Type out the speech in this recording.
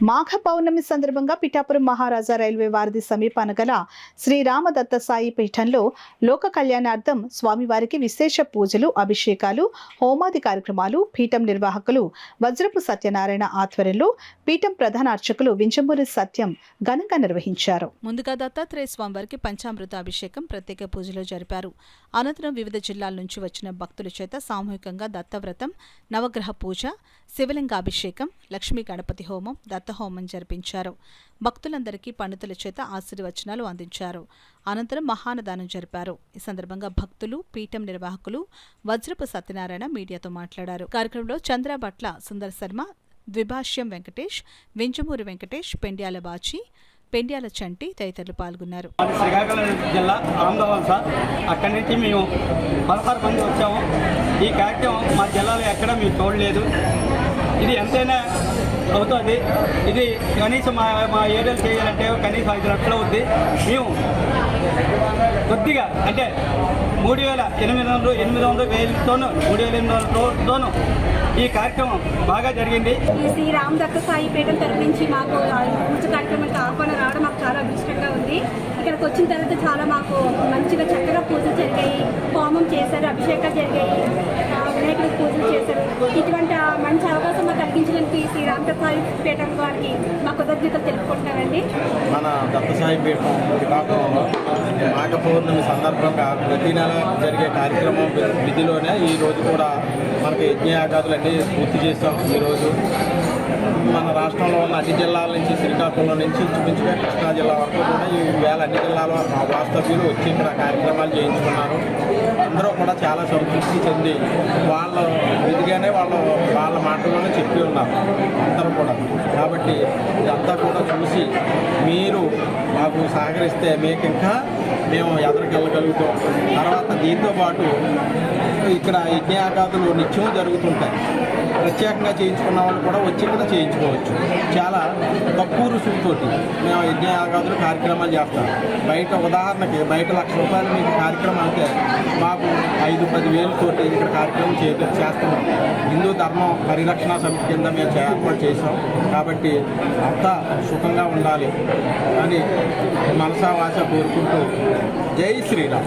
మాఘ పౌర్ణమి సందర్భంగా పిఠాపురం మహారాజా రైల్వే వారధి సమీపాన గల శ్రీ రామదత్త సాయి పీఠంలో లోక కళ్యాణార్థం స్వామివారికి విశేష పూజలు, అభిషేకాలు, హోమాది కార్యక్రమాలు పీఠం నిర్వాహకులు వజ్రపు సత్యనారాయణ ఆధ్వర్యంలో పీఠం ప్రధాన అర్చకులు వింజమూరి సత్యం ఘనంగా నిర్వహించారు. ముందుగా దత్తాత్రేయ స్వామివారికి పంచామృత అభిషేకం, ప్రత్యేక పూజలు జరిపారు. అనంతరం వివిధ జిల్లాల నుంచి వచ్చిన భక్తుల చేత సామూహికంగా దత్తవ్రతం, నవగ్రహ పూజ, శివలింగాభిషేకం, లక్ష్మీ గణపతి హోమం, దత్తహోమం జరిపించారు. భక్తులందరికీ పండితుల చేత ఆశీర్వచనాలు అందించారు. అనంతరం మహానదానం జరిపారు. ఈ సందర్భంగా భక్తులు, పీఠం నిర్వాహకులు వజ్రపు సత్యనారాయణ మీడియాతో మాట్లాడారు. కార్యక్రమంలో చంద్రబట్ల సుందర్ శర్మ, ద్విభాష్యం వెంకటేష్, వింజమూరి వెంకటేష్, పెండ్యాల బాచి, పెండ్యాల చంటి తదితరులు పాల్గొన్నారు. శ్రీకాకుళం జిల్లా ఆంధ్రవలస, అక్కడి నుంచి మేము 16 మంది వచ్చాము. ఈ కార్యక్రమం మా జిల్లాలో ఎక్కడ మేము చూడలేదు. ఇది ఎంతైనా అవుతుంది. ఇది కనీసం మా ఏరియాలో చేయాలంటే కనీసం 5 లక్షలు అవుద్ది. మేము కొద్దిగా అంటే 3,800, 1000తోనూ 3,800తోనూ ఈ కార్యక్రమం బాగా జరిగింది. ఈ శ్రీ రామదత్త సాయి పీఠం తరపు నుంచి మాకు పూజ కార్యక్రమానికి ఆహ్వానం రావడం మాకు చాలా అదృష్టంగా ఉంది. ఇక్కడికి వచ్చిన తర్వాత చాలా మాకు మంచిగా చక్కగా పూజలు జరిగాయి, హోమం చేశారు, అభిషేకాలు జరిగాయి, వినాయకుడికి పూజలు చేశారు. ఇటువంటి మంచి అవకాశం మాకు కలిగించడానికి శ్రీ రామదత్త సాయి పీఠం వారికి మా కృతజ్ఞతలు తెలుపుకుంటున్నానండి. మన దత్తసాయి పీఠం శ్రీకాకుళంలో మాఘ పౌర్ణమి సందర్భంగా ప్రతి నెల జరిగే కార్యక్రమం విధిలోనే ఈరోజు కూడా మనకి యజ్ఞయాగాదులన్నీ పూర్తి చేస్తాం. ఈరోజు మన రాష్ట్రంలో ఉన్న అన్ని జిల్లాల నుంచి, శ్రీకాకుళం నుంచి ఇంచుమించుగా కృష్ణా జిల్లా వరకు కూడా ఈ వేళ అన్ని జిల్లాల వాస్తవ్యులు వచ్చి ఇక్కడ కార్యక్రమాలు చేయించుకున్నారు. అందరూ కూడా చాలా సంతృప్తి చెంది వాళ్ళ విధిగానే వాళ్ళ మాటల్లోనే చెప్పి ఉన్నారు అందరూ కూడా. కాబట్టి ఇదంతా కూడా చూసి మీరు మాకు సహకరిస్తే మీకు ఇంకా మేము ఎదరికెళ్ళగలుగుతాం. తర్వాత దీంతో పాటు ఇక్కడ యజ్ఞయాగాదులు నిత్యం జరుగుతుంటాయి. ప్రత్యేకంగా చేయించుకున్న వాళ్ళు కూడా వచ్చి ఇక్కడ చేయించుకోవచ్చు. చాలా తక్కువ రుసుముతోటి మేము యజ్ఞయాగాదులు కార్యక్రమాలు చేస్తాం. బయట ఉదాహరణకి బయట ₹1,00,000 మీకు కార్యక్రమం అయితే మాకు 5-10 వేలతోటి ఇక్కడ కార్యక్రమం చేస్తున్నాం. హిందూ ధర్మం పరిరక్షణ సమితి కింద మేము ఏర్పాటు చేసాం. కాబట్టి అంతా సుఖంగా ఉండాలి అని మనసా వాచ కోరుకుంటూ జై శ్రీరామ్.